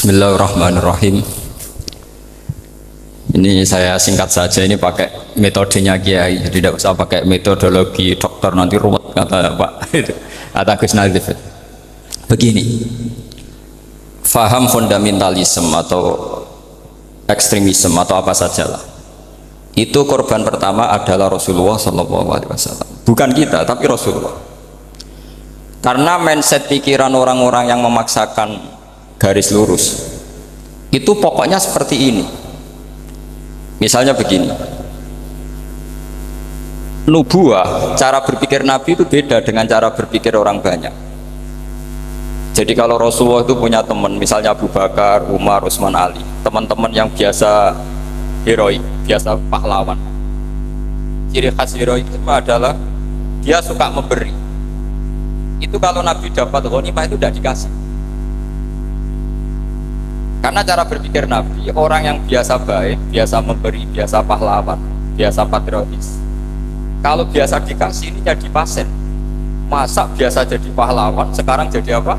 Bismillahirrahmanirrahim. Ini saya singkat saja, ini pakai metodenya Kiai, jadi tidak usah pakai metodologi dokter nanti ruwet kata Pak itu kata Gus Nazif. Begini, faham fundamentalisme atau ekstremisme atau apa sajalah, itu korban pertama adalah Rasulullah SAW, bukan kita tapi Rasulullah. Karena mindset pikiran orang-orang yang memaksakan garis lurus itu pokoknya seperti ini. Misalnya begini, nubuah, cara berpikir Nabi itu beda dengan cara berpikir orang banyak. Jadi kalau Rasulullah itu punya teman, misalnya Abu Bakar, Umar, Utsman, Ali, teman-teman yang biasa heroik, biasa pahlawan. Ciri khas heroik itu adalah dia suka memberi. Itu kalau Nabi dapat ghanimah itu tidak dikasih. Karena cara berpikir Nabi, orang yang biasa baik, biasa memberi, biasa pahlawan, biasa patriotis. Kalau biasa dikasih ini jadi pasien. Masa biasa jadi pahlawan, sekarang jadi apa?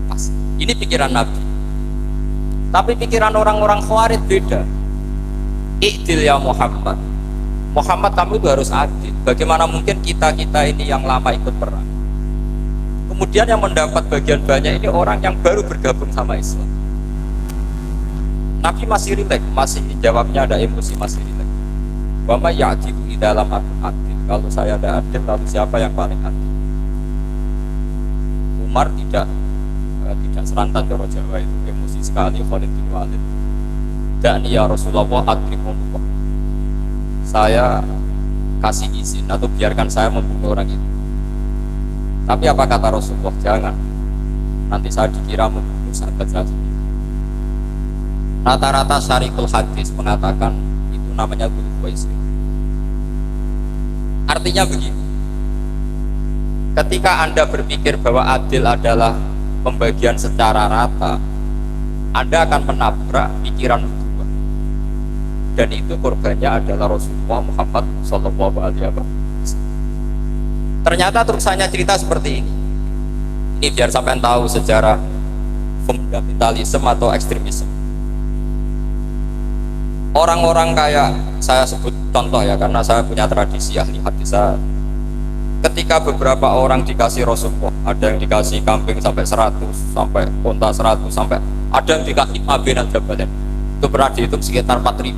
Pasien. Ini pikiran Nabi. Tapi pikiran orang-orang Khawarij beda. I'dil ya Muhammad. Muhammad, kamu itu harus adil. Bagaimana mungkin kita-kita ini yang lama ikut perang? Kemudian yang mendapat bagian banyak ini orang yang baru bergabung sama Islam. Nabi masih rileks, masih jawabnya ada emosi, masih rileks. Wa may ya'dilu di dalam adil. Kalau saya ada adil, lalu siapa yang paling adil? Umar tidak serantan cara Jawa itu, emosi sekali. Khalid bin Walid, dan ya Rasulullah adrikumullah, saya kasih izin atau biarkan saya membunuh orang itu. Tapi apa kata Rasulullah? Jangan, nanti saya dikira membunuh sahabat saya sendiri. Rata-rata syarikul hadis mengatakan itu namanya Dhul Khuwaisir. Artinya begini, ketika Anda berpikir bahwa adil adalah pembagian secara rata, Anda akan menabrak pikiran nubuwah. Dan itu korbannya adalah Rasulullah Muhammad SAW. Ternyata terusannya cerita seperti ini. Ini biar sampai tahu sejarah fundamentalisme atau ekstremisme. Orang-orang kayak saya sebut contoh ya, karena saya punya tradisi ahli hadis. Ketika beberapa orang dikasih Rasulullah, ada yang dikasih kambing sampai 100, sampai unta 100, sampai ada yang dikasih abenan jabatan, itu pernah dihitung sekitar 4.000.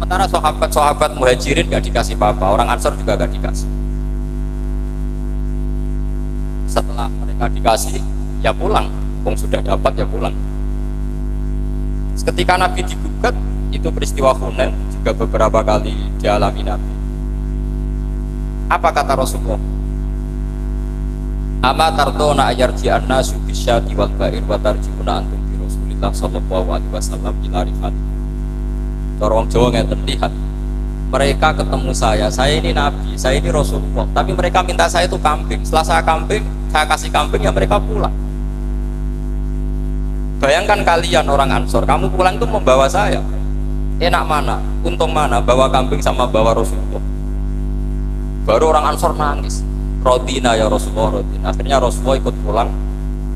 Sementara sahabat-sahabat muhajirin gak dikasih apa-apa, orang Ansor juga gak dikasih. Setelah mereka dikasih, ya pulang, sudah dapat ya pulang. Ketika Nabi digugat, itu peristiwa Hunain juga beberapa kali dialami Nabi. Apa kata Rasulullah? Ama tardona ayarji'an nasu bisyati wal ba'ir wa tarji'una antum bi Rasulillah sallallahu alaihi wasallam ila rifati. Orang Jawa ngeten, lihat, mereka ketemu saya ini Nabi, saya ini Rasulullah, tapi mereka minta saya itu kambing. Setelah saya kasih kambing, ya mereka pulang. Bayangkan kalian orang Ansor, kamu pulang itu membawa saya. Enak mana? Untung mana? Bawa kambing sama bawa Rasulullah. Baru orang Ansor nangis. Rodina ya Rasulullah, rodina. Akhirnya Rasulullah ikut pulang.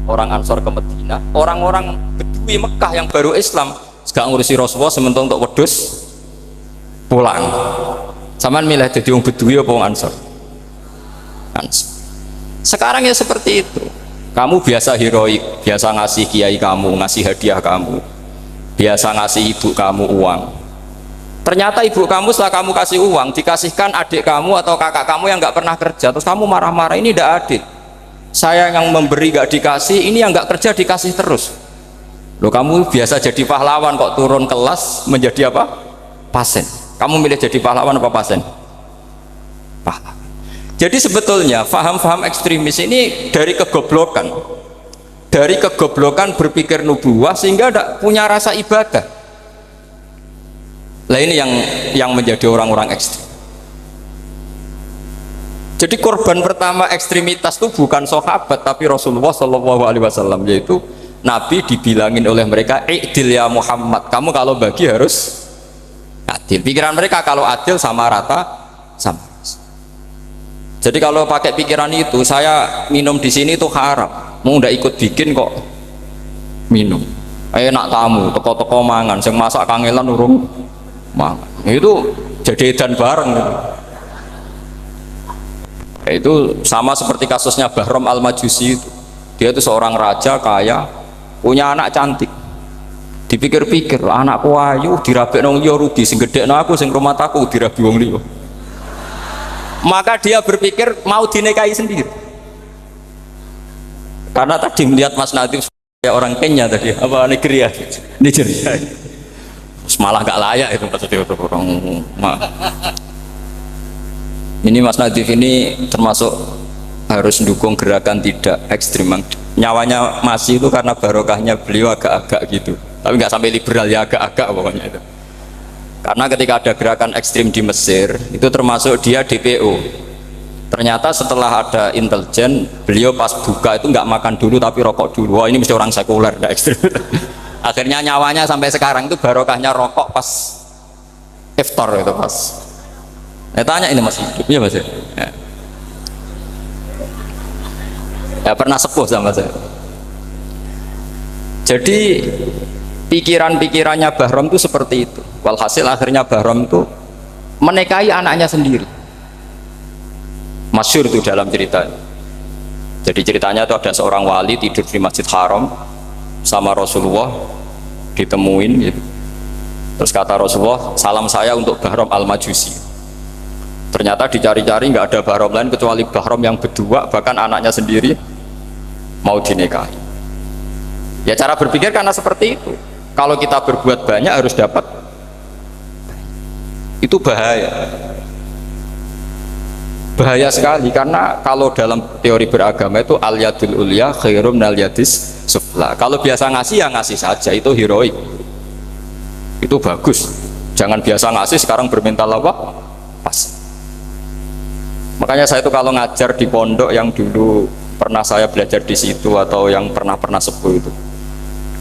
Orang Ansor ke Medina. Orang-orang Bedui Mekah yang baru Islam gak ngurusi Rasulullah, sementara untuk wedus pulang. Saman milih jadi orang Bedui apa orang Ansor? Ansor. Sekarang ya seperti itu. Kamu biasa heroik, biasa ngasih kiai kamu, ngasih hadiah kamu, biasa ngasih ibu kamu uang. Ternyata ibu kamu setelah kamu kasih uang, dikasihkan adik kamu atau kakak kamu yang nggak pernah kerja, terus kamu marah-marah, ini tidak adil. Saya yang memberi nggak dikasih, ini yang nggak kerja dikasih terus. Loh, kamu biasa jadi pahlawan kok turun kelas menjadi apa? Pasien. Kamu milih jadi pahlawan apa pasien? Pahlawan. Jadi sebetulnya faham-faham ekstremis ini dari kegoblokan, berpikir nubuwah sehingga tidak punya rasa ibadah. Lah ini yang menjadi orang-orang ekstrem. Jadi korban pertama ekstremitas itu bukan sahabat tapi Rasulullah SAW, yaitu Nabi dibilangin oleh mereka, i'dil ya Muhammad, kamu kalau bagi harus adil. Pikiran mereka kalau adil sama rata sama. Jadi kalau pakai pikiran itu, saya minum di sini itu haram, mau nggak ikut bikin kok minum. Enak tamu, teko-teko mangan, sing masak kangelan urung mangan. Itu jadi edan bareng gitu. Itu sama seperti kasusnya Bahram Al-Majusi itu. Dia itu seorang raja kaya, punya anak cantik. Dipikir-pikir, anakku ayu dirabek nang liya rugi, sing gedhekno aku sing rumah aku dirabi wong liya. Maka dia berpikir mau dinikahi sendiri. Karena tadi melihat Mas Nadif kayak orang Kenya tadi, apa Nigeria. Malah gak layak itu maksudnya orang. Ini Mas Nadif ini termasuk harus mendukung gerakan tidak ekstrim. Nyawanya masih itu karena barokahnya beliau agak-agak gitu. Tapi nggak sampai liberal ya, agak-agak pokoknya itu. Karena ketika ada gerakan ekstrim di Mesir, itu termasuk dia DPO. Ternyata setelah ada intelijen, beliau pas buka itu nggak makan dulu tapi rokok dulu. Wah, ini mesti orang sekuler, nggak ekstrim. Akhirnya nyawanya sampai sekarang itu barokahnya rokok pas iftar itu pas. Tanya ini masih hidup ya Mas? Ya pernah sepuh sama saya. Jadi pikiran-pikirannya Bahram itu seperti itu. Walhasil akhirnya Bahram itu menikahi anaknya sendiri. Masyhur itu dalam cerita. Jadi ceritanya itu ada seorang wali tidur di Masjid Haram sama Rasulullah, ditemuin gitu. Terus kata Rasulullah, salam saya untuk Bahram Al-Majusi. Ternyata dicari-cari nggak ada Bahram lain kecuali Bahram yang berdua, bahkan anaknya sendiri mau dinikahi. Ya cara berpikir karena seperti itu. Kalau kita berbuat banyak harus dapat, itu bahaya. Bahaya sekali karena kalau dalam teori beragama itu al yadul ulya khairum minal yadis sufla. Kalau biasa ngasih ya ngasih saja, itu heroik. Itu bagus. Jangan biasa ngasih sekarang bermental apa? Pas. Makanya saya itu kalau ngajar di pondok yang dulu pernah saya belajar di situ atau yang pernah sepuh itu,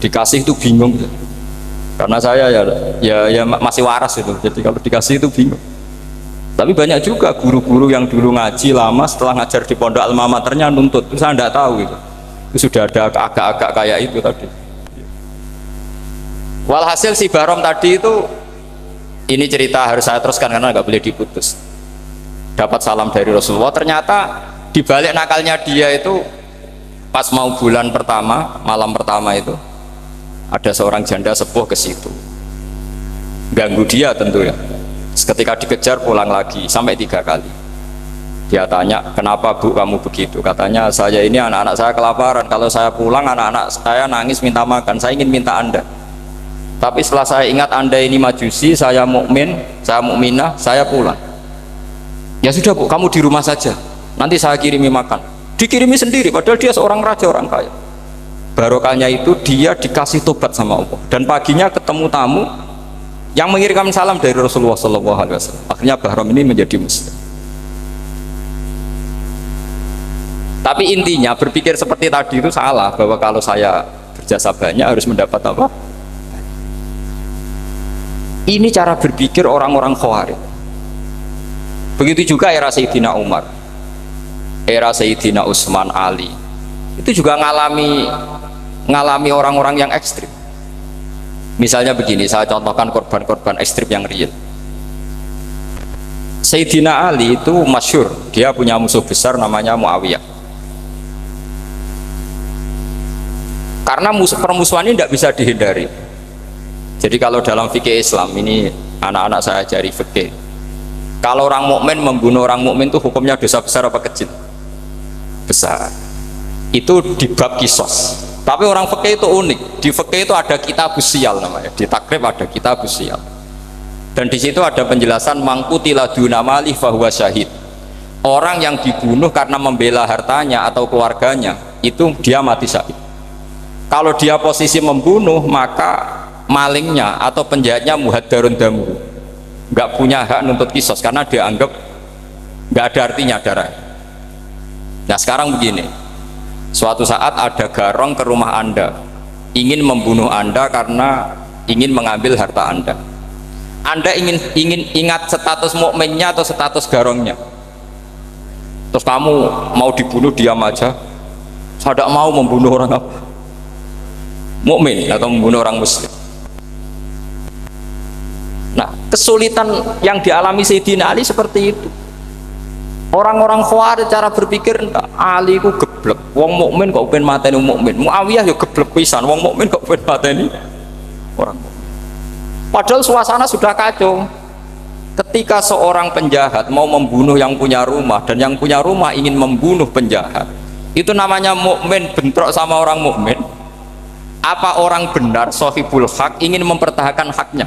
dikasih itu bingung. Karena saya ya masih waras itu. Jadi kalau dikasih itu bingung. Tapi banyak juga guru-guru yang dulu ngaji lama setelah ngajar di pondok alma maternya nuntut. Saya tidak tahu itu. Itu sudah ada agak-agak kayak itu tadi. Walhasil si Bahram tadi itu, ini cerita harus saya teruskan karena nggak boleh diputus. Dapat salam dari Rasulullah, ternyata dibalik nakalnya dia itu pas mau bulan pertama, malam pertama itu ada seorang janda sepuh ke situ, ganggu dia tentu ya. Ketika dikejar pulang lagi sampai 3 kali. Dia tanya, kenapa Bu kamu begitu? Katanya, saya ini anak-anak saya kelaparan, kalau saya pulang anak-anak saya nangis minta makan, saya ingin minta Anda. Tapi setelah saya ingat Anda ini majusi, saya mukmin, saya mukminah, saya pulang. Ya sudah Bu, kamu di rumah saja, nanti saya kirimi makan. Dikirimi sendiri, padahal dia seorang raja, orang kaya. Barokahnya itu dia dikasih tobat sama Allah. Dan paginya ketemu tamu yang mengirimkan salam dari Rasulullah SAW. Akhirnya Bahram ini menjadi muslim. Tapi intinya berpikir seperti tadi itu salah, bahwa kalau saya berjasa banyak harus mendapat apa? Ini cara berpikir orang-orang Khawarij. Begitu juga era Sayyidina Umar, era Sayyidina Utsman, Ali, itu juga ngalami orang-orang yang ekstrim. Misalnya begini, saya contohkan korban-korban ekstrim yang real. Sayyidina Ali itu masyhur, dia punya musuh besar namanya Muawiyah. Karena permusuhan ini tidak bisa dihindari. Jadi kalau dalam fikih Islam, ini anak-anak saya ajari fikih, kalau orang mukmin membunuh orang mukmin itu hukumnya dosa besar apa kecil? Besar. Itu di bab kisos. Tapi orang fikih itu unik. Di fikih itu ada kitabus siyal namanya. Di takrib ada kitabus siyal. Dan di situ ada penjelasan mangkutila duna malih fahuwa syahid. Orang yang dibunuh karena membela hartanya atau keluarganya, itu dia mati syahid. Kalau dia posisi membunuh, maka malingnya atau penjahatnya muhaddarun damu, nggak punya hak nuntut kisos karena dia anggap nggak ada artinya darah. Nah sekarang begini, suatu saat ada garong ke rumah Anda, ingin membunuh Anda karena ingin mengambil harta Anda. Anda ingin ingat status mukminnya atau status garongnya. Terus kamu mau dibunuh diam aja, saya tidak mau membunuh orang apa. mukmin atau membunuh orang muslim. Nah, kesulitan yang dialami Sayyidina Ali seperti itu. Orang-orang Khawarij cara berpikir Ali ku geblek, wong mukmin kok pengen mateni mukmin. Muawiyah yo geblek pisan, wong mukmin kok pengen mateni orang mukmin. Padahal suasana sudah kacau. Ketika seorang penjahat mau membunuh yang punya rumah dan yang punya rumah ingin membunuh penjahat, itu namanya mukmin bentrok sama orang mukmin. Apa orang benar sahibul hak ingin mempertahankan haknya?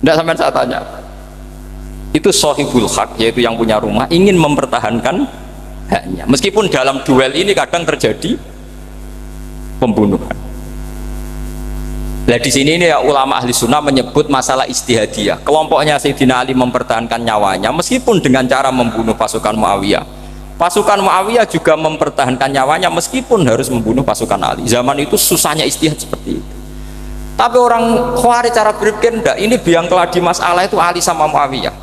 Tidak, sampai saya tanya. Itu sahibul hak, yaitu yang punya rumah ingin mempertahankan haknya. Meskipun dalam duel ini kadang terjadi pembunuhan. Nah di sini ini ya, ulama ahli sunnah menyebut masalah ijtihadiyah. Kelompoknya Sayyidina Ali mempertahankan nyawanya meskipun dengan cara membunuh pasukan Muawiyah. Pasukan Muawiyah juga mempertahankan nyawanya meskipun harus membunuh pasukan Ali. Zaman itu susahnya ijtihad seperti itu. Tapi orang Khawarij cara berpikir enggak, ini biang keladi masalah itu Ali sama Muawiyah.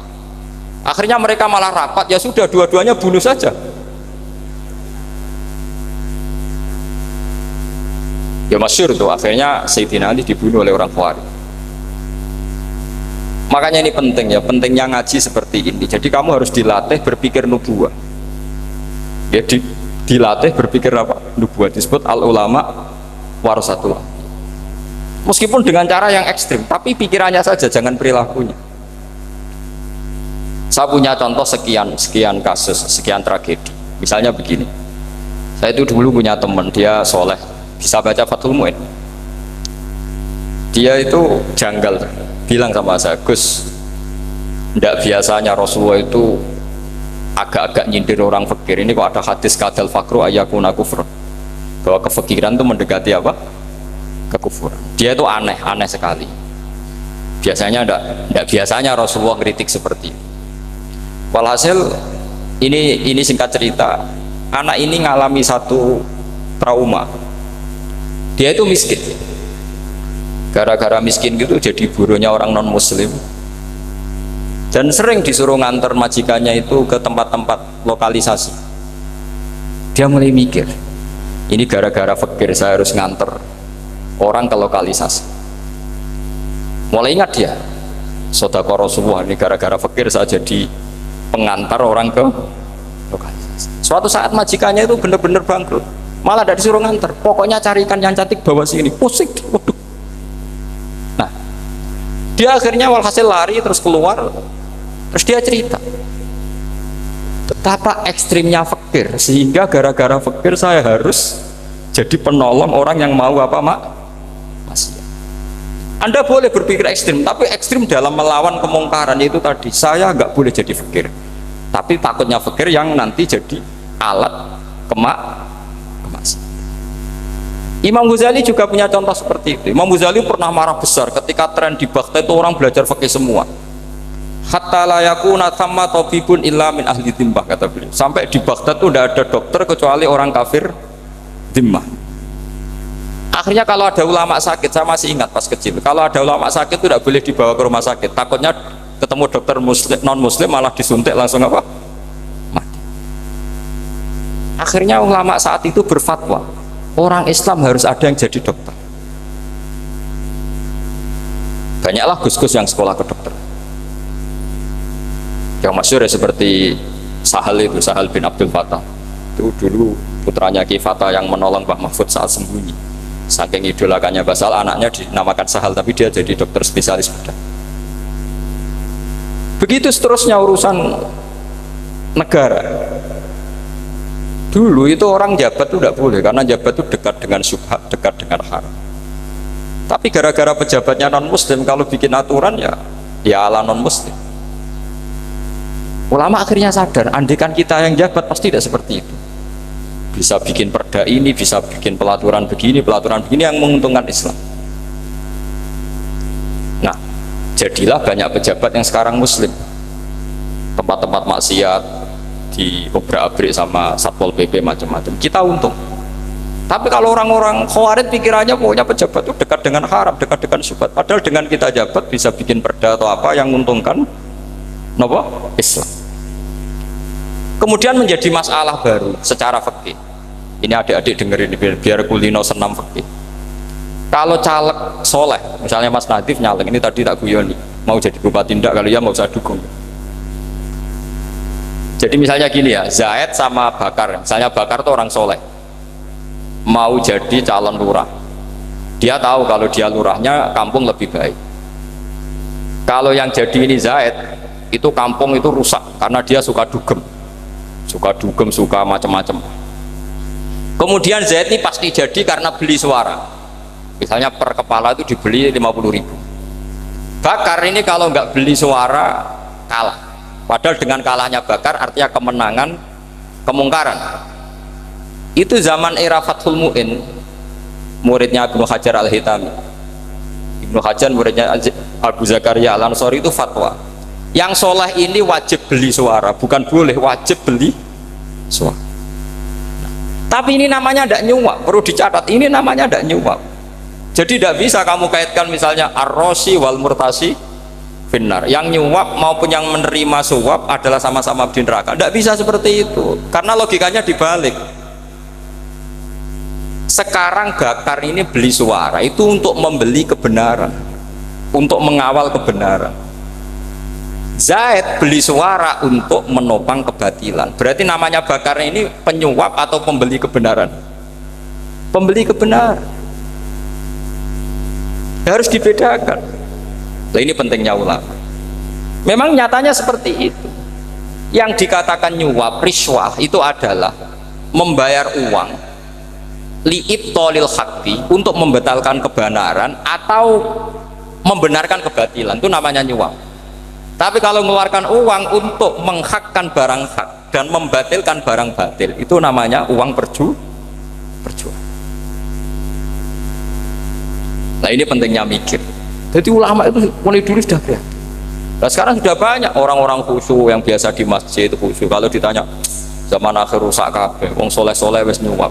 Akhirnya mereka malah rapat, ya sudah dua-duanya bunuh saja. Ya masyhur tuh, akhirnya Sayyidina Ali dibunuh oleh orang Khawarij. Makanya ini penting ya, pentingnya ngaji seperti ini. Jadi kamu harus dilatih berpikir nubuwah. Ya dilatih berpikir apa? Nubuwah, disebut al ulama warasatul. Meskipun dengan cara yang ekstrim, tapi pikirannya saja, jangan perilakunya. Saya punya contoh sekian kasus, sekian tragedi. Misalnya begini, saya itu dulu punya teman, dia soleh, bisa baca Fathul Mu'in. Dia itu janggal, bilang sama saya, Gus, tidak biasanya Rasulullah itu agak-agak nyindir orang fakir. Ini kok ada hadis kadal fakru ayakuna kufur, bahwa kefakiran itu mendekati apa? Kekufuran. Dia itu aneh sekali. Biasanya tidak biasanya Rasulullah kritik seperti itu. Walhasil ini singkat cerita, anak ini ngalami satu trauma. Dia itu miskin, gara-gara miskin gitu jadi burunya orang non muslim, dan sering disuruh nganter majikannya itu ke tempat-tempat lokalisasi. Dia mulai mikir, ini gara-gara fakir saya harus nganter orang ke lokalisasi. Mulai ingat dia, sedekah Rasulullah, ini gara-gara fakir saya jadi pengantar orang ke lokalisasi. Suatu saat majikannya itu benar-benar bangkrut, malah tidak disuruh nganter, pokoknya carikan yang cantik bawa sini. Pusing. Waduh. Nah, dia akhirnya walhasil lari terus keluar, terus dia cerita betapa ekstrimnya fakir, sehingga gara-gara fakir saya harus jadi penolong orang yang mau apa maksiat. Anda boleh berpikir ekstrim, tapi ekstrim dalam melawan kemungkaran itu tadi. Saya nggak boleh jadi fakir, tapi takutnya fakir yang nanti jadi alat kemaksiatan. Imam Ghazali juga punya contoh seperti itu. Imam Ghazali pernah marah besar ketika tren di Baghdad itu orang belajar fikih semua. Hatta la yakuna thamma tabibun illa min ahli dhimmah, kata beliau. Sampai di Baghdad itu tidak ada dokter kecuali orang kafir dhimmah. Akhirnya kalau ada ulama sakit, saya masih ingat pas kecil, kalau ada ulama sakit itu tidak boleh dibawa ke rumah sakit, takutnya ketemu dokter muslim, non muslim malah disuntik langsung apa? Mati. Akhirnya ulama saat itu berfatwa, orang Islam harus ada yang jadi dokter. Banyaklah gus-gus yang sekolah ke dokter. Yang masyhur ya seperti Sahal bin Abdul Fattah. Itu dulu putranya Ki Fatah yang menolong Mbah Mahfud saat sembunyi. Saking idolakannya Basal, anaknya dinamakan Sahal, tapi dia jadi dokter spesialis bedah. Begitu seterusnya urusan negara. Dulu itu orang jabat itu tidak boleh, karena jabat itu dekat dengan syubhat, dekat dengan haram. Tapi gara-gara pejabatnya non muslim, kalau bikin aturan ya ala non muslim. Ulama akhirnya sadar, andikan kita yang jabat pasti tidak seperti itu. Bisa bikin perda ini, bisa bikin pelaturan begini yang menguntungkan Islam. Nah, jadilah banyak pejabat yang sekarang muslim. Tempat-tempat maksiat diobrak-abrik sama Satpol PP macam-macam. Kita untung. Tapi kalau orang-orang Khawarij pikirannya pokoknya pejabat itu dekat dengan haram, dekat dengan syubhat. Padahal dengan kita jabat bisa bikin perda atau apa yang menguntungkan Islam. Kemudian menjadi masalah baru secara fikih. Ini adik-adik dengerin biar kulino senam fikih. Kalau caleg soleh, misalnya Mas Nadif nyalek, ini tadi tak guyoni, mau jadi bupati ndak, kalau ya mau usah dukung. Jadi misalnya gini ya, Zaid sama Bakar, misalnya Bakar tuh orang soleh, mau jadi calon lurah. Dia tahu kalau dia lurahnya kampung lebih baik. Kalau yang jadi ini Zaid, itu kampung itu rusak karena dia suka dugem, suka macam-macam. Kemudian Zaid ini pasti jadi karena beli suara. Misalnya per kepala itu dibeli 50.000. Bakar ini kalau nggak beli suara kalah. Padahal dengan kalahnya Bakar artinya kemenangan kemungkaran. Itu zaman era Fathul Mu'in, muridnya Ibnu Hajar Al-Hitami. Ibnu Hajar muridnya Abu Zakaria Al-Ansori itu fatwa. Yang soleh ini wajib beli suara, bukan boleh, wajib beli suara. Tapi ini namanya tidak nyuap, perlu dicatat, ini namanya tidak nyuap. Jadi tidak bisa kamu kaitkan misalnya ar-rosi wal murtasi finnar. Yang nyuap maupun yang menerima suap adalah sama-sama di neraka. Tidak bisa seperti itu, karena logikanya dibalik. Sekarang Bakar ini beli suara itu untuk membeli kebenaran, untuk mengawal kebenaran. Zaid beli suara untuk menopang kebatilan. Berarti namanya Bakar ini penyuap atau pembeli kebenaran? Pembeli kebenaran. Harus dibedakan. Nah, ini pentingnya ulama. Memang nyatanya seperti itu. Yang dikatakan nyuap, riswah itu adalah membayar uang li'ibtolil haqqi, untuk membatalkan kebenaran atau membenarkan kebatilan, itu namanya nyuap. Tapi kalau mengeluarkan uang untuk menghakkan barang hak dan membatalkan barang batil, itu namanya uang perjuangan. Nah, ini pentingnya mikir. Jadi ulama itu mulai dulu sudah berhati. Nah, sekarang sudah banyak orang-orang khusyuk yang biasa di masjid itu khusyuk. Kalau ditanya zaman akhir rusak kabeh, wong soleh-soleh wis nyuap.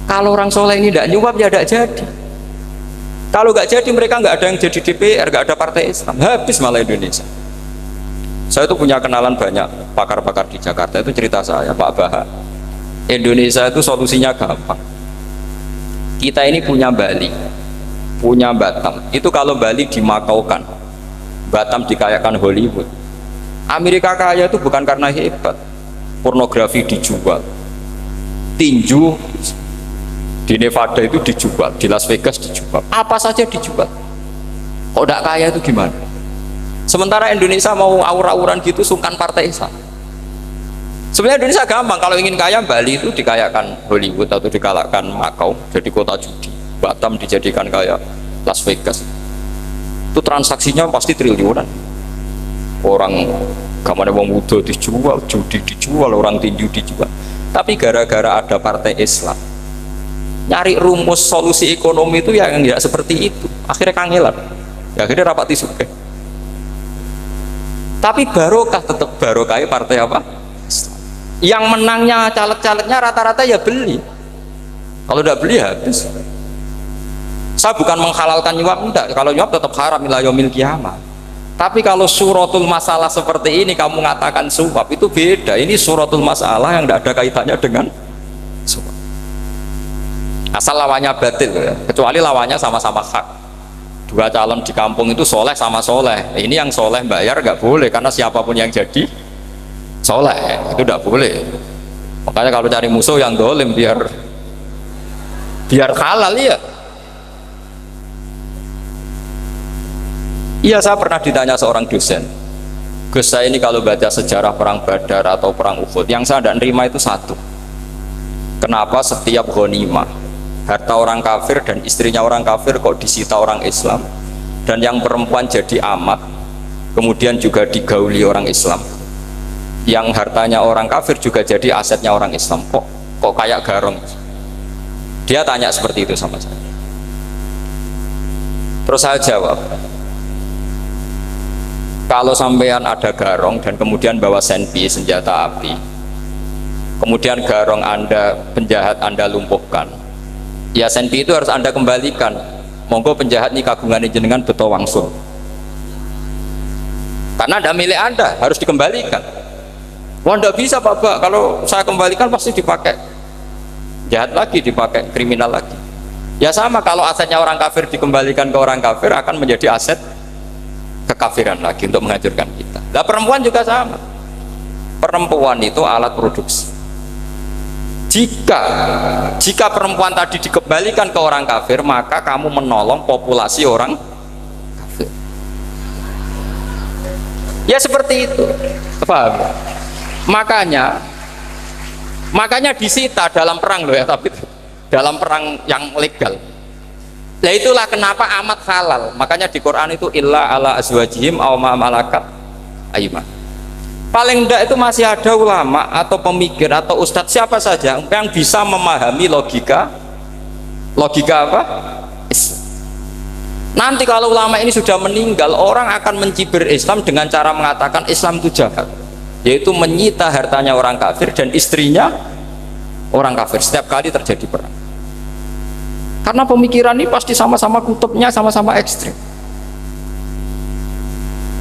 Kalau orang soleh ini tidak nyuap ya tidak jadi. Kalau nggak jadi mereka nggak ada yang jadi DPR, nggak ada partai Islam, habis malah Indonesia. Saya itu punya kenalan banyak pakar-pakar di Jakarta, itu cerita saya, Pak Baha. Indonesia itu solusinya gampang. Kita ini punya Bali, punya Batam. Itu kalau Bali dimakaukan, Batam dikayakan Hollywood. Amerika kaya itu bukan karena hebat, pornografi dijual, tinju di Nevada itu dijual, di Las Vegas dijual, apa saja dijual. Kok tidak kaya itu gimana? Sementara Indonesia mau aur-auran gitu, sungkan partai Islam. Sebenarnya Indonesia gampang, kalau ingin kaya Bali itu dikayakan Hollywood atau dikalahkan Makau jadi kota judi, Batam dijadikan kayak Las Vegas. Itu transaksinya pasti triliunan. Orang gamane wong muda dijual, judi dijual, orang tinju dijual. Tapi gara-gara ada partai Islam, nyari rumus solusi ekonomi itu yang tidak seperti itu, akhirnya kangelan, ya, akhirnya rapati suke. Tapi barokah, tetap barokah partai apa? Yang menangnya caleg-calegnya rata-rata ya beli. Kalau tidak beli habis. Saya bukan menghalalkan nyuap, enggak. Kalau nyuap tetap haram ila yaumil qiyamah. Tapi kalau suratul masalah seperti ini kamu mengatakan suap, itu beda. Ini suratul masalah yang tidak ada kaitannya dengan suap. Asal lawannya batil ya. Kecuali lawannya sama-sama hak. Dua calon di kampung itu soleh sama soleh. Ini yang soleh bayar nggak boleh, karena siapapun yang jadi soleh itu nggak boleh. Makanya kalau cari musuh yang dolim biar halal ya. Iya, saya pernah ditanya seorang dosen, Gus, saya ini kalau baca sejarah perang Badar atau perang Uhud, yang saya tidak nerima itu satu, kenapa setiap ghanimah harta orang kafir dan istrinya orang kafir kok disita orang Islam, dan yang perempuan jadi amat kemudian juga digauli orang Islam, yang hartanya orang kafir juga jadi asetnya orang Islam, kok kayak garong. Dia tanya seperti itu sama saya, terus saya jawab, kalau sampean ada garong dan kemudian bawa senpi, senjata api, kemudian garong Anda, penjahat Anda lumpuhkan, ya senpi itu harus Anda kembalikan. Monggo penjahat ini kagungan jenengan beto wangsul, karena ada milik Anda, harus dikembalikan. Wah, tidak bisa Bapak, kalau saya kembalikan pasti dipakai jahat lagi, dipakai kriminal lagi. Ya sama, kalau asetnya orang kafir dikembalikan ke orang kafir akan menjadi aset kekafiran lagi untuk menghancurkan kita. Nah perempuan juga sama. Perempuan itu alat produksi. Jika perempuan tadi dikembalikan ke orang kafir, maka kamu menolong populasi orang kafir. Ya seperti itu. Paham? Makanya disita dalam perang loh ya, tapi dalam perang yang legal. Nah itulah kenapa amat halal. Makanya di Quran itu illa ala azwajihim aw ma malakat aymah. Paling enggak itu masih ada ulama atau pemikir atau ustadz siapa saja yang bisa memahami logika apa? Islam. Nanti kalau ulama ini sudah meninggal, orang akan mencibir Islam dengan cara mengatakan Islam itu jahat, yaitu menyita hartanya orang kafir dan istrinya orang kafir setiap kali terjadi perang. Karena pemikiran ini pasti sama-sama kutubnya sama-sama ekstrim.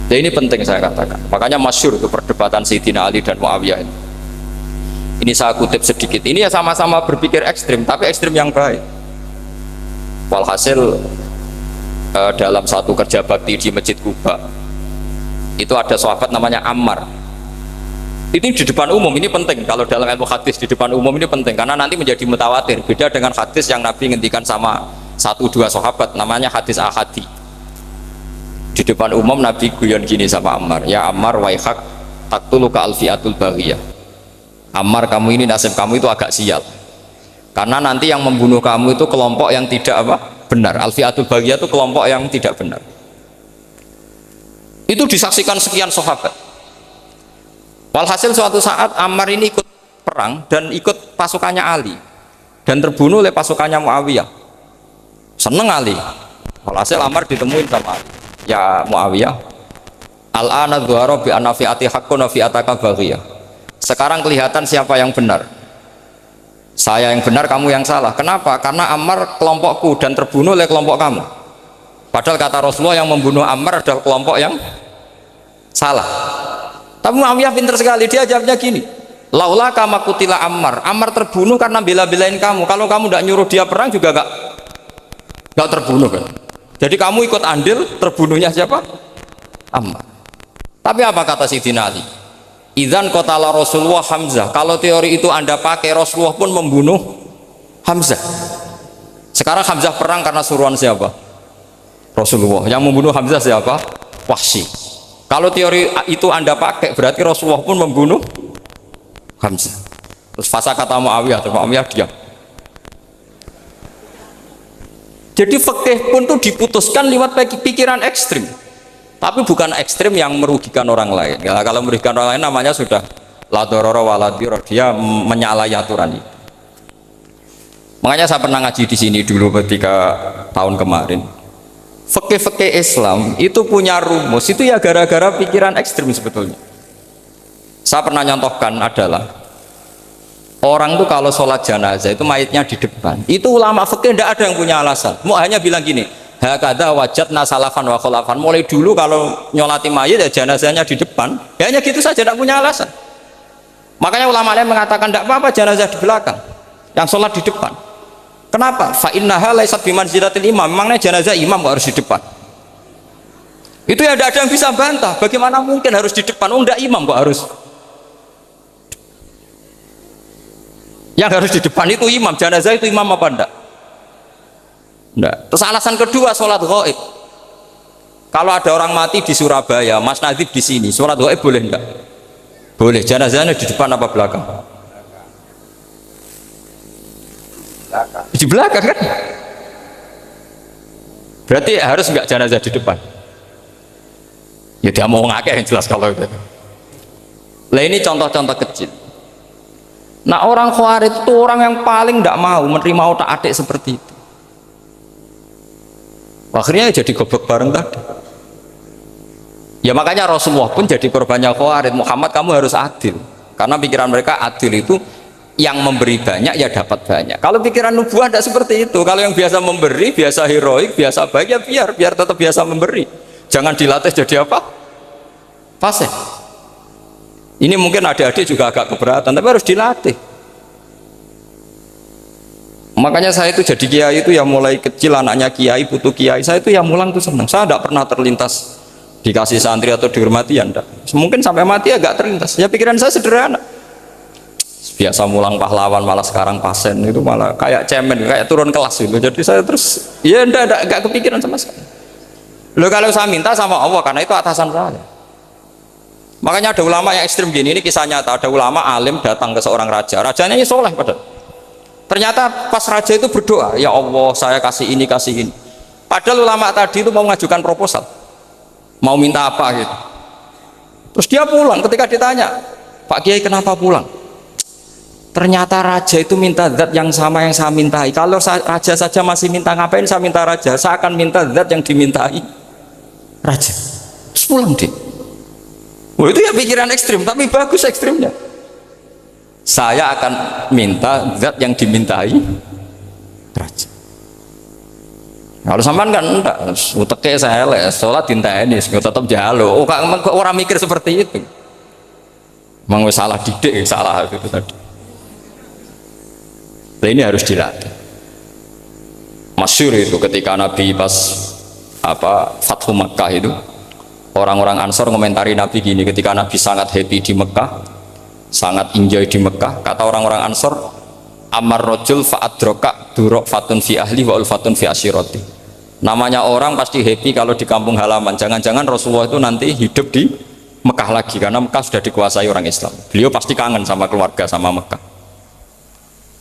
Nah ini penting saya katakan. Makanya masyhur itu perdebatan Sayyidina Ali dan Muawiyah ini. Ini saya kutip sedikit. Ini ya sama-sama berpikir ekstrim, tapi ekstrim yang baik. Walhasil dalam satu kerja bakti di Masjid Kuba itu ada sahabat namanya Ammar. Ini di depan umum, ini penting. Kalau dalam ilmu hadis di depan umum ini penting karena nanti menjadi mutawatir. Beda dengan hadis yang Nabi ngendikan sama 1-2 sahabat, namanya hadis ahadi. Di depan umum Nabi guyon gini sama Ammar, ya Ammar waihak taktuluka alfiatul baghiyah. Ammar, kamu ini nasib kamu itu agak sial. Karena nanti yang membunuh kamu itu kelompok yang tidak benar. Alfiatul baghiyah itu kelompok yang tidak benar. Itu disaksikan sekian sahabat. Walhasil suatu saat Ammar ini ikut perang dan ikut pasukannya Ali dan terbunuh oleh pasukannya Muawiyah. Seneng Ali. Walhasil Ammar ditemuin sama Ali. Ya Muawiyah, al-ana dhuhara bi anna fi'ati haqqun wa fi'ataka baghiyah. Sekarang kelihatan siapa yang benar. Saya yang benar, kamu yang salah. Kenapa? Karena Ammar kelompokku dan terbunuh oleh kelompok kamu. Padahal kata Rasulullah yang membunuh Ammar adalah kelompok yang salah. Tapi Muawiyah pintar sekali, dia jawabnya gini, laula kama kutila Ammar. Ammar terbunuh karena bela-belain kamu. Kalau kamu tidak nyuruh dia perang juga gak terbunuh kan. Jadi kamu ikut andil terbunuhnya siapa? Ammar. Tapi apa kata Sayyidina Ali? Idzan qatala Rasulullah Hamzah. Kalau teori itu Anda pakai, Rasulullah pun membunuh Hamzah. Sekarang Hamzah perang karena suruhan siapa? Rasulullah. Yang membunuh Hamzah siapa? Wahsy. Kalau teori itu Anda pakai, berarti Rasulullah pun membunuh Hamzah. Terus fasa kata Muawiyah, Muawiyah diam. Jadi fikih pun tuh diputuskan lewat pikiran ekstrim, tapi bukan ekstrim yang merugikan orang lain. Ya, kalau merugikan orang lain namanya sudah la darara wa la dirar, dia menyalahi aturan itu. Makanya saya pernah ngaji di sini dulu ketika tahun kemarin. Fikih-fikih Islam itu punya rumus, itu ya gara-gara pikiran ekstrim sebetulnya. Saya pernah nyontohkan adalah orang tuh kalau sholat jenazah itu mayatnya di depan, itu ulama fikih tidak ada yang punya alasan, mau hanya bilang gini, hakadha wajadna salafan wa khulafan, mulai dulu kalau nyolati mayat ya jenazahnya di depan, ya hanya gitu saja, tidak punya alasan. Makanya ulama lain mengatakan tidak apa-apa jenazah di belakang, yang sholat di depan. Kenapa? Fa innaha laysat bimanzilatil imam. Memangnya jenazah imam kok harus di depan? Itu ya tidak ada yang bisa bantah. Bagaimana mungkin harus di depan? Oh enggak, imam kok harus. Yang harus di depan itu imam. Jenazah itu imam apa enggak? Enggak. Terus alasan kedua, sholat ghaib. Kalau ada orang mati di Surabaya, Mas Nadib di sini, sholat ghaib boleh enggak? Boleh. Jenazahnya di depan apa belakang? Di belakang kan? Berarti harus enggak jenazah di depan? Ya dia mau ngakeh yang jelas kalau itu. Lah ini contoh-contoh kecil. Nah orang Khawarij itu orang yang paling tidak mau menerima otak-atik seperti itu. Akhirnya jadi goblok bareng tadi. Ya makanya Rasulullah pun jadi korbannya Khawarij. Muhammad, kamu harus adil. Karena pikiran mereka adil itu yang memberi banyak ya dapat banyak. Kalau pikiran nubuah tidak seperti itu. Kalau yang biasa memberi, biasa heroik, biasa baik ya biar tetap biasa memberi. Jangan dilatih jadi apa? Fasih. Ini mungkin adik-adik juga agak keberatan, tapi harus dilatih. Makanya saya itu jadi kiai itu ya mulai kecil anaknya kiai, putu kiai, saya itu ya mulang tuh senang. Saya tidak pernah terlintas dikasih santri atau dihormati ya enggak. Mungkin sampai mati agak terlintas. Ya pikiran saya sederhana. Biasa mulang pahlawan malah sekarang pasien itu malah kayak cemen, kayak turun kelas gitu. Jadi saya terus ya enggak kepikiran sama sekali. Loh kalau saya minta sama Allah karena itu atasan saya. Makanya ada ulama yang ekstrim gini, ini kisah nyata. Ada ulama alim datang ke seorang raja, rajanya ini soleh padahal. Ternyata pas raja itu berdoa, ya Allah saya kasih ini kasih ini. Padahal ulama tadi itu mau mengajukan proposal, mau minta apa gitu. Terus dia pulang, ketika ditanya, Pak Kiai kenapa pulang? Ternyata raja itu minta zat yang sama yang saya mintai. Kalau raja saja masih minta, ngapain saya minta raja? Saya akan minta zat yang dimintai raja. Terus pulang dia. Wah itu ya pikiran ekstrim, tapi bagus ekstrimnya. Saya akan minta zat yang dimintai raja. Kalau sampean kan enggak, uteke saya les, sholat dinteni, tetap jalo. Oh kok orang mikir seperti itu? Mang salah didik, salah itu tadi. Nah, ini harus dilatih. Masyhur itu ketika Nabi pas Fathu Makkah itu, orang-orang Ansor komentari Nabi gini, ketika Nabi sangat happy di Mekah, sangat enjoy di Mekah, kata orang-orang Ansor, amar rojul fa'adroka durok fatun fi ahli wa ulfatun fi asyiroti. Namanya orang pasti happy kalau di kampung halaman. Jangan-jangan Rasulullah itu nanti hidup di Mekah lagi, karena Mekah sudah dikuasai orang Islam. Beliau pasti kangen sama keluarga, sama Mekah.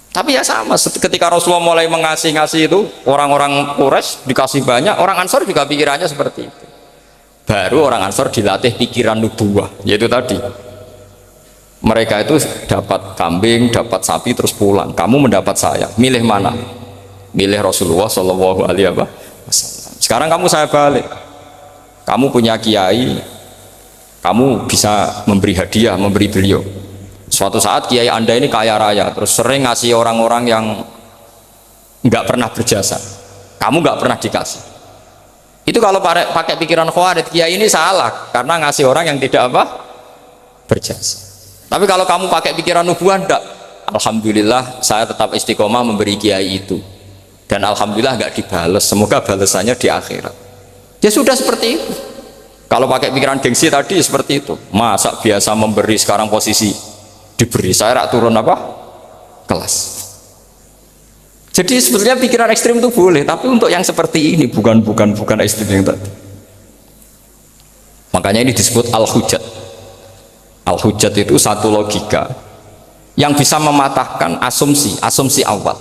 Tapi ya sama, ketika Rasulullah mulai ngasih itu, orang-orang Quraisy dikasih banyak, orang Ansor juga pikirannya seperti itu. Baru orang Ansor dilatih pikiran nubuwah, yaitu tadi mereka itu dapat kambing, dapat sapi terus pulang. Kamu mendapat saya, milih mana? Milih Rasulullah Shallallahu Alaihi Wasallam. Sekarang kamu saya balik, kamu punya kiai, kamu bisa memberi hadiah, memberi beliau. Suatu saat kiai anda ini kaya raya, terus sering ngasih orang-orang yang nggak pernah berjasa, kamu nggak pernah dikasih. Itu kalau pakai pikiran khawarij, kiai ini salah karena ngasih orang yang tidak berjasa. Tapi kalau kamu pakai pikiran nubuah, enggak. Alhamdulillah saya tetap istiqomah memberi kiai itu, dan alhamdulillah nggak dibales. Semoga balasannya di akhirat. Ya sudah seperti itu. Kalau pakai pikiran gengsi tadi seperti itu. Masa biasa memberi sekarang posisi diberi, saya rak turun kelas. Jadi sebetulnya pikiran ekstrim itu boleh, tapi untuk yang seperti ini bukan ekstrim yang tadi. Makanya ini disebut al-hujjat. Al-hujjat itu satu logika yang bisa mematahkan asumsi awal.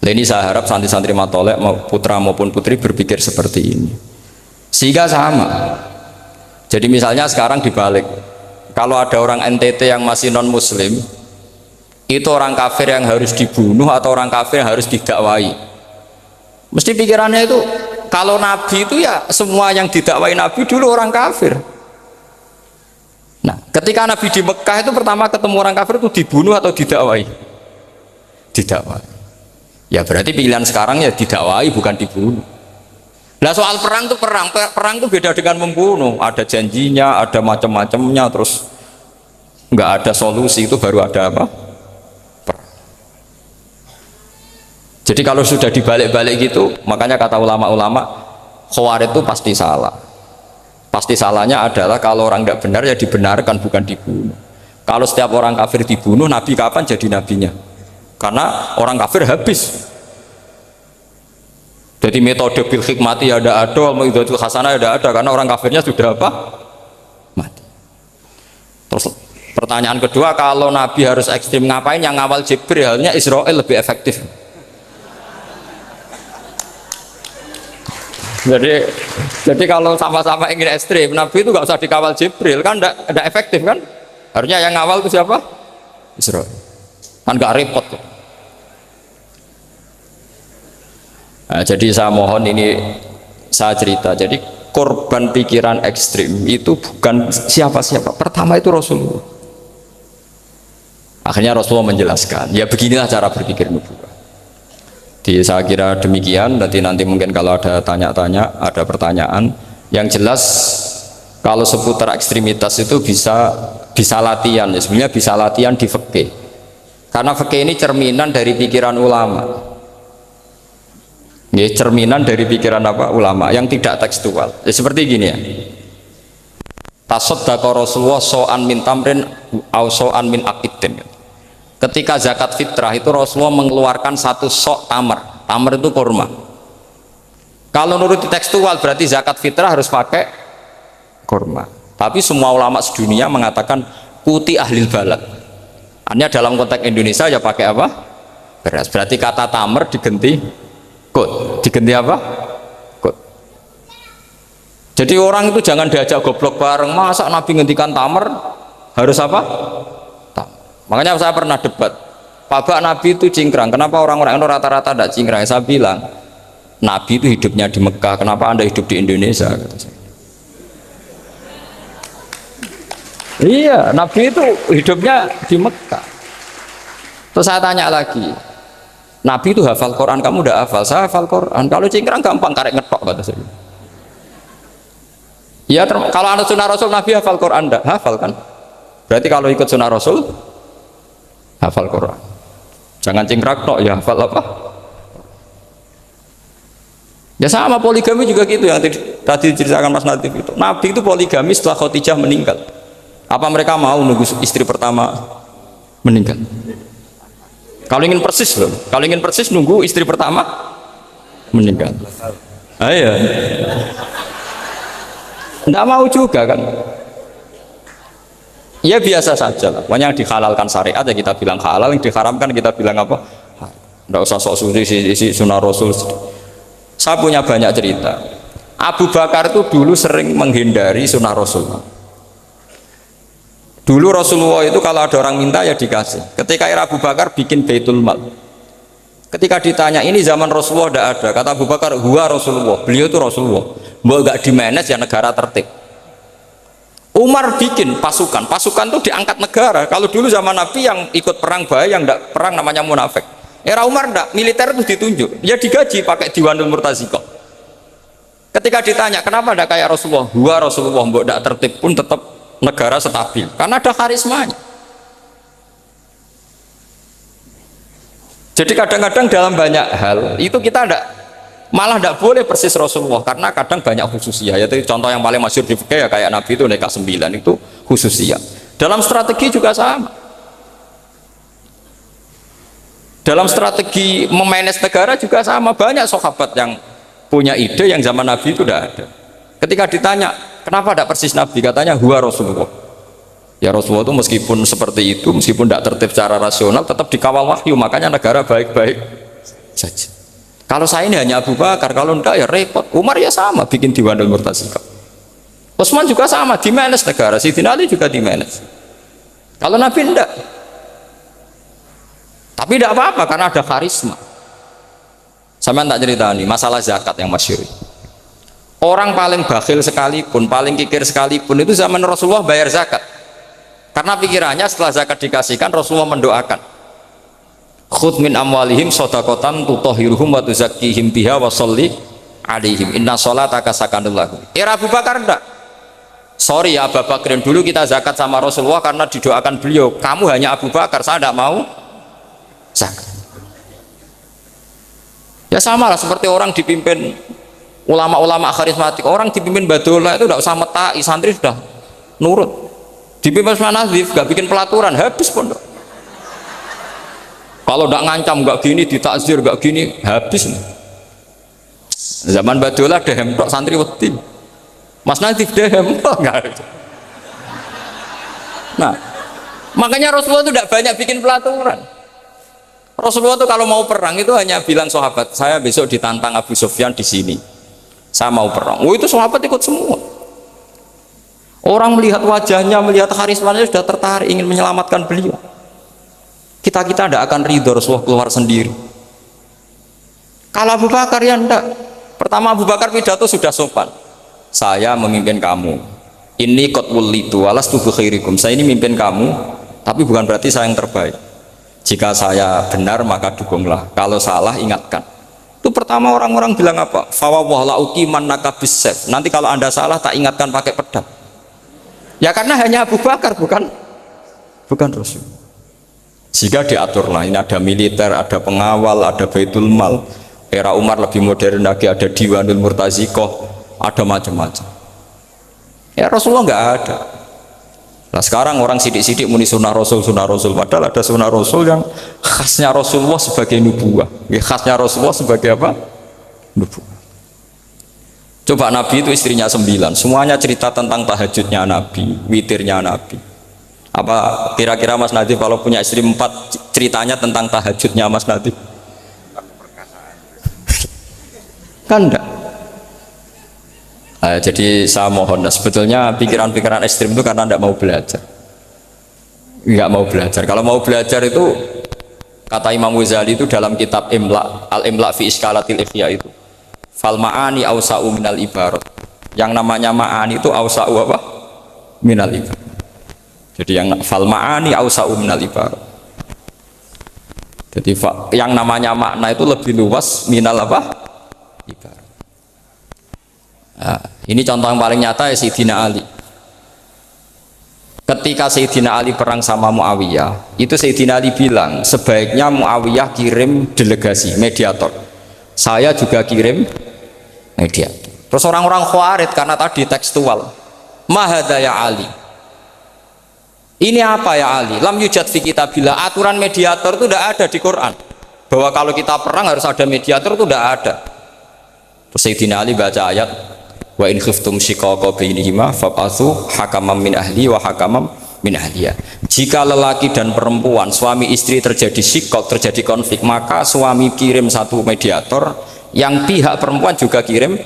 Nah, ini saya harap santri-santri matolek putra maupun putri berpikir seperti ini, sehingga sama. Jadi misalnya sekarang dibalik, kalau ada orang NTT yang masih non muslim, itu orang kafir yang harus dibunuh atau orang kafir yang harus didakwai? Mesti pikirannya itu, kalau Nabi itu ya semua yang didakwai Nabi dulu orang kafir. Nah ketika Nabi di Mekah itu pertama ketemu orang kafir itu dibunuh atau didakwai? Didakwai. Ya berarti pilihan sekarang ya didakwai, bukan dibunuh. Nah soal perang itu perang itu beda dengan membunuh. Ada janjinya, ada macam-macamnya, terus nggak ada solusi, itu baru ada perang. Jadi kalau sudah dibalik-balik gitu, makanya kata ulama-ulama, khawarij itu pasti salah. Pasti salahnya adalah kalau orang nggak benar ya dibenarkan, bukan dibunuh. Kalau setiap orang kafir dibunuh, Nabi kapan jadi nabinya? Karena orang kafir habis. Jadi metode bil hikmati ya ada, metode hasanah ya ada, karena orang kafirnya sudah mati. Terus pertanyaan kedua, kalau Nabi harus ekstrim, ngapain yang ngawal Jibril? Halnya Israel lebih efektif. Jadi kalau sama-sama ingin ekstrim, Nabi itu nggak usah dikawal Jibril, kan tidak efektif kan? Harusnya yang ngawal itu siapa? Israel. Kan nggak repot. Nah, jadi saya mohon ini saya cerita. Jadi korban pikiran ekstrim itu bukan siapa-siapa. Pertama itu Rasulullah. Akhirnya Rasulullah menjelaskan, ya beginilah cara berpikir nubuwah. Jadi saya kira demikian. Nanti mungkin kalau ada tanya-tanya, ada pertanyaan. Yang jelas kalau seputar ekstremitas itu bisa latihan. Ya, sebenarnya bisa latihan di fikih. Karena fikih ini cerminan dari pikiran ulama. Ya, cerminan dari pikiran apa? Ulama yang tidak tekstual. Ya, seperti gini ya. Tasaddaqa Rasulullah so'an min tamrin au so'an min aqidin. Ketika zakat fitrah itu Rasulullah mengeluarkan satu sok tamar. Tamar itu kurma. Kalau menurut tekstual berarti zakat fitrah harus pakai kurma. Tapi semua ulama sedunia mengatakan kuti ahlil balad. Hanya dalam konteks Indonesia ya pakai apa? Beras. Berarti kata tamar diganti kut. Diganti apa? Kut. Jadi orang itu jangan diajak goblok bareng. Masa Nabi ngendikan tamar harus apa? Tamar. Makanya saya pernah debat. Pak Nabi itu cingkrang. Kenapa orang-orang itu rata-rata tidak cingkrang? Saya bilang Nabi itu hidupnya di Mekah. Kenapa Anda hidup di Indonesia? Kata saya. Iya, Nabi itu hidupnya di Mekah. Terus saya tanya lagi, Nabi itu hafal Quran, kamu udah hafal? Saya hafal Quran. Kalau cingkrang gampang, karek ngetok kata saya. Ya, kalau anak sunnah Rasul Nabi hafal Quran, enggak? Hafal kan? Berarti kalau ikut sunnah Rasul hafal Quran. Jangan cingkrang tok, ya hafal apa? Ya sama poligami juga gitu yang tadi diceritakan Mas Natif itu. Nabi itu poligami setelah Khadijah meninggal. Apa mereka mau nunggu istri pertama meninggal? Kalau ingin persis loh, kalau ingin persis nunggu istri pertama meninggal. Ayo, nggak mau juga kan? Ya biasa saja lah. Pokoknya yang dihalalkan syariat ya kita bilang halal, yang diharamkan kita bilang apa? Nggak usah sok suci sunnah Rasul. Saya punya banyak cerita. Abu Bakar itu dulu sering menghindari sunnah Rasul. Dulu Rasulullah itu kalau ada orang minta ya dikasih. Ketika era Abu Bakar bikin Baitul Mal. Ketika ditanya ini zaman Rasulullah tidak ada, kata Abu Bakar, huwa Rasulullah. Beliau itu Rasulullah. Mau nggak di-manage ya negara tertib. Umar bikin pasukan. Pasukan itu diangkat negara. Kalau dulu zaman Nabi yang ikut perang bahaya, yang tidak perang namanya munafik. Era Umar tidak, militer itu ditunjuk. Ya digaji pakai Diwanul Murtaziko. Ketika ditanya kenapa tidak kayak Rasulullah, huwa Rasulullah. Mau tidak tertib pun tetap negara stabil karena ada karismanya. Jadi kadang-kadang dalam banyak hal itu kita malah tidak boleh persis Rasulullah karena kadang banyak khususiyah. Yaitu contoh yang paling masyhur di fikih ya kayak Nabi itu nikah 9 itu khususiyah. Dalam strategi juga sama. Dalam strategi memanage negara juga sama. Banyak sahabat yang punya ide yang zaman Nabi itu tidak ada. Ketika ditanya kenapa tidak persis Nabi, katanya huwa Rasulullah. Ya Rasulullah itu meskipun seperti itu, meskipun tidak tertib secara rasional, tetap dikawal wahyu, makanya negara baik-baik saja. Kalau saya ini hanya Abu Bakar, kalau tidak ya repot. Umar ya sama, bikin Diwanul Murtazika. Utsman juga sama, di-manage negara. Sayyidina Ali juga di-manage. Kalau Nabi tidak. Tapi tidak apa-apa, karena ada karisma. Sama tak cerita nih, masalah zakat yang masyhur. Orang paling bakhil sekalipun, paling kikir sekalipun itu zaman Rasulullah bayar zakat. Karena pikirannya setelah zakat dikasihkan, Rasulullah mendoakan. Khudh min amwalihim shadaqatan tutahhiruhum wa tuzakkihim biha wa sholli alaihim inna sholataka sakanul lahum. Era Abu Bakar enggak. Sorry ya Abu Bakar, dulu kita zakat sama Rasulullah karena didoakan beliau. Kamu hanya Abu Bakar, saya tidak mau zakat. Ya sama lah seperti orang dipimpin ulama-ulama karismatik, orang dipimpin Badola itu tidak usah metai, santri sudah nurut. Dipimpin Mas Nazif gak bikin pelaturan, habis pondok. Kalau tidak ngancam gak gini, ditakzir gak gini, habis. Zaman Badola dehem tok santri wedi. Mas Nazif dehem enggak. Nah, makanya Rasulullah itu tidak banyak bikin pelaturan. Rasulullah itu kalau mau perang itu hanya bilang sahabat, saya besok ditantang Abu Sufyan di sini. Saya mau perang. Oh itu sahabat ikut semua. Orang melihat wajahnya, melihat karismanya sudah tertarik ingin menyelamatkan beliau. Kita tidak akan ridho Rasulullah keluar sendiri. Kalau Abu Bakar ya enggak. Pertama Abu Bakar pidato sudah sopan. Saya memimpin kamu. Ini qad wulitu walastu bi khairikum. Saya ini memimpin kamu, tapi bukan berarti saya yang terbaik. Jika saya benar maka dukunglah. Kalau salah ingatkan. Itu pertama orang-orang bilang apa? Fawwah la uqiman nakabisef. Nanti kalau Anda salah tak ingatkan pakai pedang. Ya karena hanya Abu Bakar bukan Rasul. Jika diaturlah, ini ada militer, ada pengawal, ada baitul mal. Era Umar lebih modern lagi, ada Diwanul Murtazikoh, ada macam-macam. Ya Rasulullah nggak ada. Nah sekarang orang sidik-sidik muni sunnah Rasul, padahal ada sunnah Rasul yang khasnya Rasulullah sebagai nubuah. Ya, khasnya Rasulullah sebagai apa? Nubuah. Coba Nabi itu istrinya 9, semuanya cerita tentang tahajudnya Nabi, witirnya Nabi. Apa kira-kira Mas Nadif kalau punya istri 4 ceritanya tentang tahajudnya Mas Nadif? Kan enggak. Jadi saya mohon, sebetulnya pikiran-pikiran ekstrim itu karena enggak mau belajar. Enggak mau belajar. Kalau mau belajar itu kata Imam Ghazali itu dalam kitab Imla, Al-Imla fi Iskalatil Ikhya itu. Fal ma'ani awsa'u minal ibarat. Yang namanya ma'ani itu awsa'u apa? Minal ibarat. Jadi yang fal ma'ani awsa'u minal ibarat. Jadi yang namanya makna itu lebih luas minal apa? Ibarat. Nah, ini contoh yang paling nyata ya Sayyidina Ali. Ketika Sayyidina Ali perang sama Muawiyah, itu Sayyidina Ali bilang sebaiknya Muawiyah kirim delegasi mediator. Saya juga kirim mediator. Terus orang-orang Khawarij karena tadi tekstual. Mahadha ya Ali. Ini apa ya Ali? Lam yujad fi kitabillah. Aturan mediator itu tidak ada di Quran. Bahwa kalau kita perang harus ada mediator itu tidak ada. Terus Sayyidina Ali baca ayat wa in khiftum shiqaqa bainihima fab'atsu hakaman min ahli wa hakaman min ahliya. Jika lelaki dan perempuan suami istri terjadi shiqaq, terjadi konflik, maka suami kirim satu mediator, yang pihak perempuan juga kirim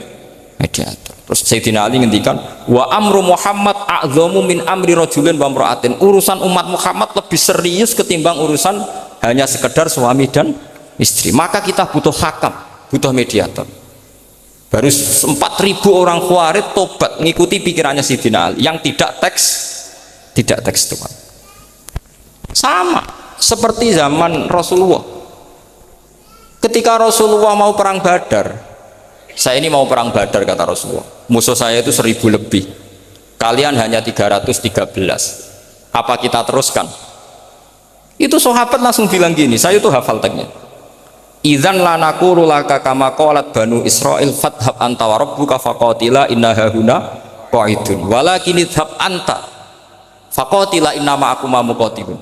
mediator. Terus Sayyidina Ali ngendikan wa amru Muhammad a'dhamu min amri rajulin wa imra'atin. Urusan umat Muhammad lebih serius ketimbang urusan hanya sekedar suami dan istri. Maka kita butuh hakam, butuh mediator. Baru 4.000 orang Khawarij tobat mengikuti pikirannya Sayyidina Ali yang tidak tekstual. Sama seperti zaman Rasulullah. Ketika Rasulullah mau perang Badar, saya ini mau perang Badar kata Rasulullah. Musuh saya itu 1.000 lebih. Kalian hanya 313. Apa kita teruskan? Itu sahabat langsung bilang gini, saya itu hafal teksnya. Idzan lanaqulu laka kama qalat banu Israil fathab anta wa rabbuka faqatila inna hahuna qa'idun walakin idhab anta faqatila inna ma'akum muqatilun.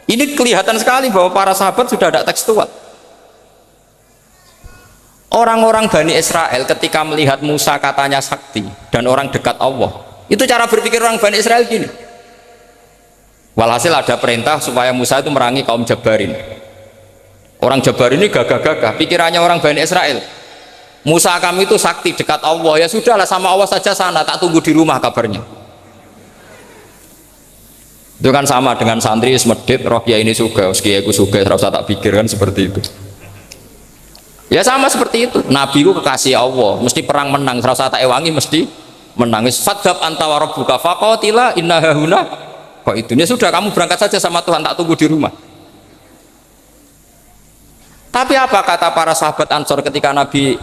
Ini kelihatan sekali bahwa para sahabat sudah ada tekstual. Orang-orang Bani Israel ketika melihat Musa katanya sakti dan orang dekat Allah, itu cara berpikir orang Bani Israel gini. Walhasil ada perintah supaya Musa itu merangi kaum Jabarin. Orang Jabar ini gagah-gagah, pikirannya orang Bani Israel. Musa kami itu sakti dekat Allah, ya sudahlah sama Allah saja sana, tak tunggu di rumah kabarnya. Itu kan sama dengan santri semedit, roh kiai ini suga, kiai aku suga, terus tak pikirkan seperti itu. Ya sama seperti itu. Nabi ku kekasih Allah, mesti perang menang, terus tak ewangi mesti menangis. Fadhab anta wa rabbuka faqatila inna hahuna. Kok itu? Ya sudah kamu berangkat saja sama Tuhan, tak tunggu di rumah. Tapi apa kata para sahabat Ansor ketika Nabi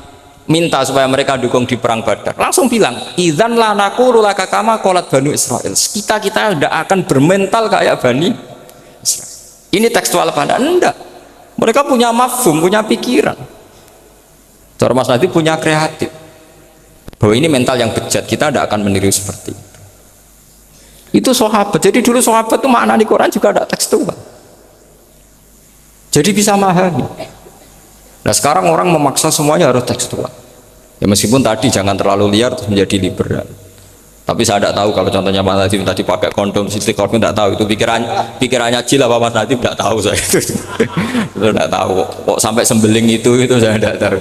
minta supaya mereka dukung di perang Badar? Langsung bilang, idzan la naqulu laka kama qalat banu Israil. Kita tidak akan bermental kayak Bani Israil. Ini tekstual apa enggak? Mereka punya mafhum, punya pikiran. Cara Mas Nadif punya kreatif. Bahwa ini mental yang bejat, kita tidak akan meniru seperti itu. Itu sahabat. Jadi dulu sahabat itu makna di Quran juga ada tekstual. Jadi bisa memahami. Nah sekarang orang memaksa semuanya harus tekstual. Ya meskipun tadi jangan terlalu liar terus menjadi liberal. Tapi saya tidak tahu kalau contohnya Mas Nadif tadi pakai kondom, istiqomah tidak tahu itu pikirannya Jil apa Mas Nadif tidak tahu saya itu tidak tahu. Kok sampai sembeling itu saya tidak tahu.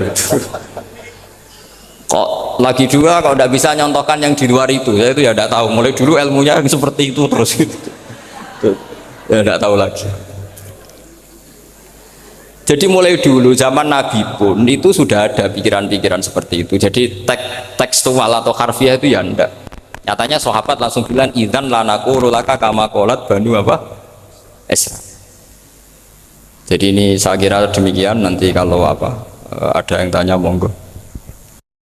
Kok lagi juga kalau tidak bisa nyontohkan yang di luar itu, saya itu ya tidak tahu. Mulai dulu ilmunya seperti itu terus itu. Ya tidak tahu lagi. Jadi mulai dulu zaman Nabi pun itu sudah ada pikiran-pikiran seperti itu. Jadi tekstual atau harfiah itu ya enggak. Nyatanya sahabat langsung bilang idzan lanaqulu laka kama qalat banu apa? Isra. Jadi ini saya kira demikian, nanti kalau apa ada yang tanya monggo.